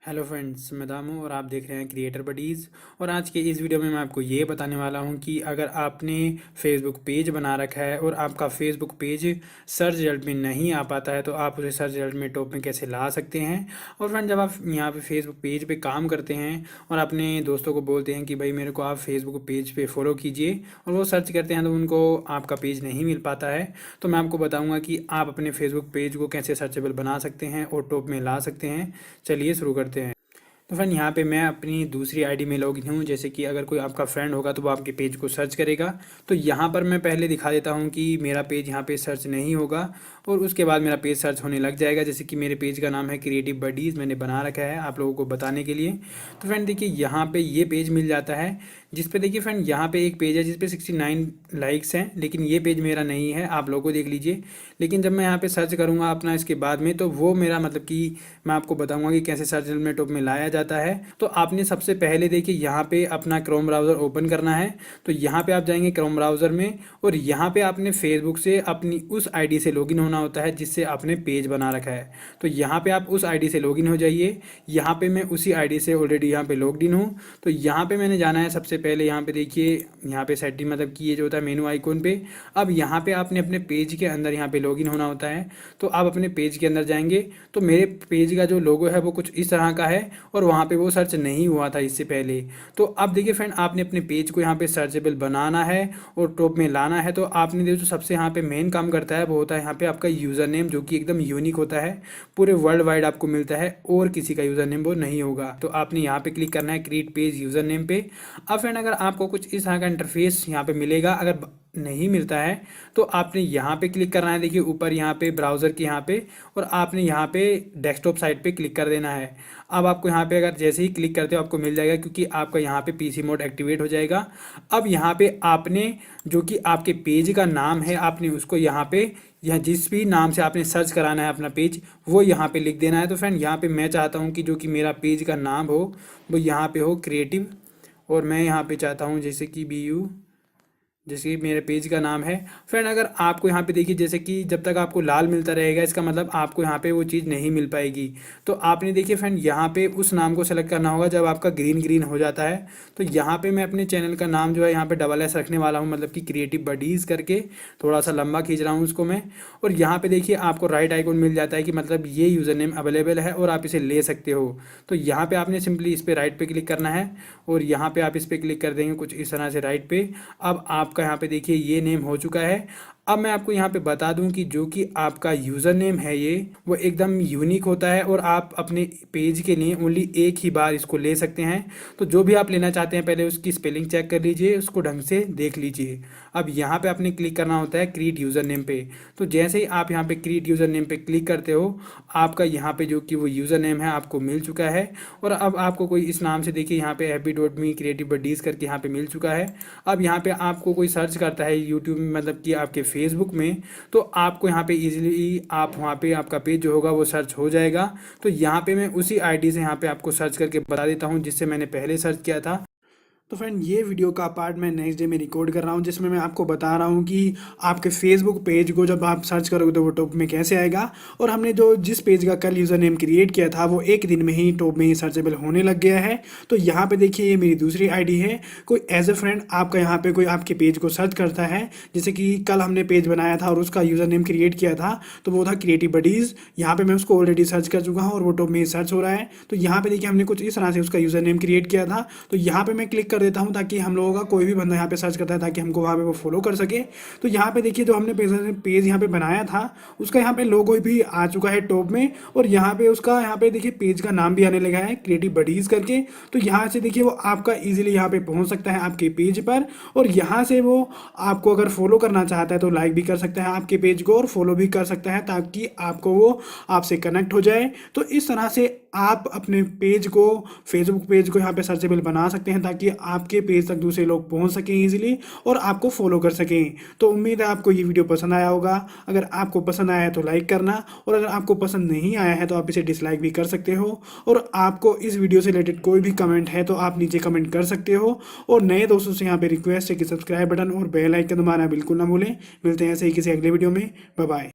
Hello friends, मैं दामू और आप देख रहे हैं क्रिएटर बडीज़। और आज के इस वीडियो में मैं आपको ये बताने वाला हूँ कि अगर आपने फेसबुक पेज बना रखा है और आपका फेसबुक पेज सर्च रिजल्ट में नहीं आ पाता है तो आप उसे सर्च रिजल्ट में टॉप में कैसे ला सकते हैं। और फ्रेंड, जब आप यहाँ पे फेसबुक पेज पे काम करते हैं और अपने दोस्तों को बोलते हैं कि भाई मेरे को आप फेसबुक पेज पे फॉलो कीजिए और वो सर्च करते हैं तो उनको आपका पेज नहीं मिल पाता है, तो मैं आपको बताऊँगा कि आप अपने फेसबुक पेज को कैसे सर्चेबल बना सकते हैं और टॉप में ला सकते हैं। चलिए शुरू करते हैं। तो फ्रेंड, यहाँ पे मैं अपनी दूसरी आईडी में लॉगिन हूँ। जैसे कि अगर कोई आपका फ्रेंड होगा तो वो आपके पेज को सर्च करेगा, तो यहाँ पर मैं पहले दिखा देता हूँ कि मेरा पेज यहाँ पे सर्च नहीं होगा और उसके बाद मेरा पेज सर्च होने लग जाएगा। जैसे कि मेरे पेज का नाम है क्रिएटिव बडीज़, मैंने बना रखा है आप लोगों को बताने के लिए। तो फ्रेंड देखिए, यहाँ पे ये पेज मिल जाता है जिस पे देखिए फ्रेंड, यहाँ पे एक पेज है जिस पे 69 लाइक्स हैं, लेकिन ये पेज मेरा नहीं है, आप लोगों को देख लीजिए। लेकिन जब मैं यहाँ पे सर्च करूँगा अपना इसके बाद में, तो वो मेरा मतलब कि मैं आपको बताऊँगा कि कैसे सर्च में टॉप में लाया जाता है। तो आपने सबसे पहले देखिए यहाँ पे अपना क्रोम ब्राउज़र ओपन करना है। तो यहाँ पे आप जाएंगे क्रोम ब्राउज़र में और यहाँ पे आपने फेसबुक से अपनी उस आईडी से लॉगिन होना होता है जिससे आपने पेज बना रखा है। तो यहाँ पे आप उस आईडी से लॉगिन हो जाइए। यहाँ पे मैं उसी आईडी से ऑलरेडी यहाँ पे लॉग्ड इन हूँ। तो यहाँ पे मैंने जाना है सबसे पहले, यहाँ पे देखिए, यहाँ पे सेटिंग मतलब कि ये जो होता है मेनू आइकॉन पे। अब यहाँ पे आपने अपने पेज के अंदर यहाँ पे लॉगिन होना होता है। तो आप अपने पेज के अंदर जाएंगे तो मेरे पेज का जो लोगो है वो कुछ इस तरह का है और वहाँ पे वो सर्च नहीं हुआ था इससे पहले। तो अब देखिए फ्रेंड, आपने अपने पेज को यहाँ पे सर्चेबल बनाना है और टॉप में लाना है। तो आपने जो सबसे यहाँ पे मेन काम करता है वो होता है यहाँ पे आपका यूज़र नेम, जो कि एकदम यूनिक होता है, पूरे वर्ल्ड वाइड आपको मिलता है और किसी का यूज़र नेम वो नहीं होगा। तो आपने यहाँ पे क्लिक करना है क्रिएट पेज यूज़र नेम पे। अब फ्रेंड, अगर आपको कुछ इस तरह का इंटरफेस यहाँ पे मिलेगा, अगर नहीं मिलता है तो आपने यहाँ पे क्लिक करना है, देखिए ऊपर यहाँ पे ब्राउज़र के यहाँ पे, और आपने यहाँ पे डेस्कटॉप साइट पे क्लिक कर देना है। अब आपको यहाँ पे अगर जैसे ही क्लिक करते हो आपको मिल जाएगा, क्योंकि आपका यहाँ पे पीसी मोड एक्टिवेट हो जाएगा। अब यहाँ पे आपने जो कि आपके पेज का नाम है, आपने उसको यहाँ पे या जिस भी नाम से आपने सर्च कराना है अपना पेज, वो यहाँ पे लिख देना है। तो फ्रेंड, यहाँ पे मैं चाहता हूँ कि जो कि मेरा पेज का नाम हो वो यहाँ पे हो क्रिएटिव, और मैं यहाँ पे चाहता हूँ जैसे कि BU, जैसे कि मेरे पेज का नाम है। फ्रेंड, अगर आपको यहाँ पे देखिए, जैसे कि जब तक आपको लाल मिलता रहेगा इसका मतलब आपको यहाँ पे वो चीज़ नहीं मिल पाएगी। तो आपने देखिए फ्रेंड, यहाँ पे उस नाम को सेलेक्ट करना होगा जब आपका ग्रीन ग्रीन हो जाता है। तो यहाँ पे मैं अपने चैनल का नाम जो है यहाँ पे SS रखने वाला हूँ, मतलब कि क्रिएटिव बडीज़ करके, थोड़ा सा लंबा खींच रहा हूँ उसको मैं। और यहाँ पे देखिए आपको राइट आइकॉन मिल जाता है कि मतलब ये यूज़र नेम अवेलेबल है और आप इसे ले सकते हो। तो यहाँ पे आपने सिंपली इस पर राइट पे क्लिक करना है और यहाँ पे आप इस पर क्लिक कर देंगे कुछ इस तरह से राइट पे। अब आपका यहाँ पे देखिए ये नेम हो चुका है। अब मैं आपको यहाँ पे बता दूं कि जो कि आपका यूज़र नेम है ये वो एकदम यूनिक होता है और आप अपने पेज के लिए ओनली एक ही बार इसको ले सकते हैं। तो जो भी आप लेना चाहते हैं पहले उसकी स्पेलिंग चेक कर लीजिए, उसको ढंग से देख लीजिए। अब यहाँ पे आपने क्लिक करना होता है क्रिएट यूज़र नेम पे। तो जैसे ही आप यहाँ पे क्रिएट यूज़र नेम पे क्लिक करते हो, आपका यहाँ पे जो कि वो यूज़र नेम है आपको मिल चुका है। और अब आपको कोई इस नाम से देखिए यहाँ पे happy.me क्रिएटिव बडीज़ करके यहाँ पे मिल चुका है। अब यहाँ पे आपको कोई सर्च करता है यूट्यूब में, मतलब कि आपके फेसबुक में, तो आपको यहाँ पे इजीली आप वहाँ पे आपका पेज जो होगा वो सर्च हो जाएगा। तो यहाँ पे मैं उसी आईडी से यहाँ पे आपको सर्च करके बता देता हूँ जिससे मैंने पहले सर्च किया था। तो फ्रेंड, ये वीडियो का पार्ट मैं नेक्स्ट डे में रिकॉर्ड कर रहा हूँ जिसमें मैं आपको बता रहा हूँ कि आपके फेसबुक पेज को जब आप सर्च करोगे तो वो टॉप में कैसे आएगा। और हमने जो जिस पेज का कल यूज़र नेम क्रिएट किया था वो एक दिन में ही टॉप में ही सर्चेबल होने लग गया है। तो यहाँ पे देखिए ये मेरी दूसरी आईडी है। कोई एज ए फ्रेंड आपका यहाँ पे कोई आपके पेज को सर्च करता है, जैसे कि कल हमने पेज बनाया था और उसका यूज़र नेम क्रिएट किया था तो वो था क्रिएटिव बडीज़। यहाँ पे मैं उसको ऑलरेडी सर्च कर चुका हूँ और वो टॉप में ही सर्च हो रहा है। तो यहाँ पे देखिए हमने कुछ इस तरह से उसका यूज़र नेम क्रिएट किया था। तो यहाँ पे मैं क्लिक कर देता हूँ ताकि हम लोगों का कोई भी बंदा यहाँ पे सर्च करता है ताकि हमको वहाँ पे वो फॉलो कर सके। तो यहाँ पे देखिए जो हमने पेज यहाँ पे बनाया था उसका यहाँ पे लोगो भी आ चुका है टॉप में, और यहाँ पे उसका यहाँ पे देखिए पेज का नाम भी आने लगा है क्रिएटिव बडीज़ करके। तो यहाँ से देखिए वो आपका इजीली यहाँ पे पहुँच सकता है आपके पेज पर, और यहाँ से वो आपको अगर फॉलो करना चाहता है तो लाइक भी कर सकता है आपके पेज को और फॉलो भी कर सकता है ताकि आपको वो आपसे कनेक्ट हो जाए। तो इस तरह से आप अपने पेज को, फेसबुक पेज को यहाँ पे सर्चेबल बना सकते हैं ताकि आपके पेज तक दूसरे लोग पहुँच सकें इजीली और आपको फॉलो कर सकें। तो उम्मीद है आपको ये वीडियो पसंद आया होगा। अगर आपको पसंद आया है तो लाइक करना, और अगर आपको पसंद नहीं आया है तो आप इसे डिसलाइक भी कर सकते हो। और आपको इस वीडियो से रिलेटेड कोई भी कमेंट है तो आप नीचे कमेंट कर सकते हो। और नए दोस्तों से यहाँ पे रिक्वेस्ट है कि सब्सक्राइब बटन और बेल आइकन दबाना बिल्कुल ना भूलें। मिलते हैं ऐसे ही किसी अगले वीडियो में। Bye bye.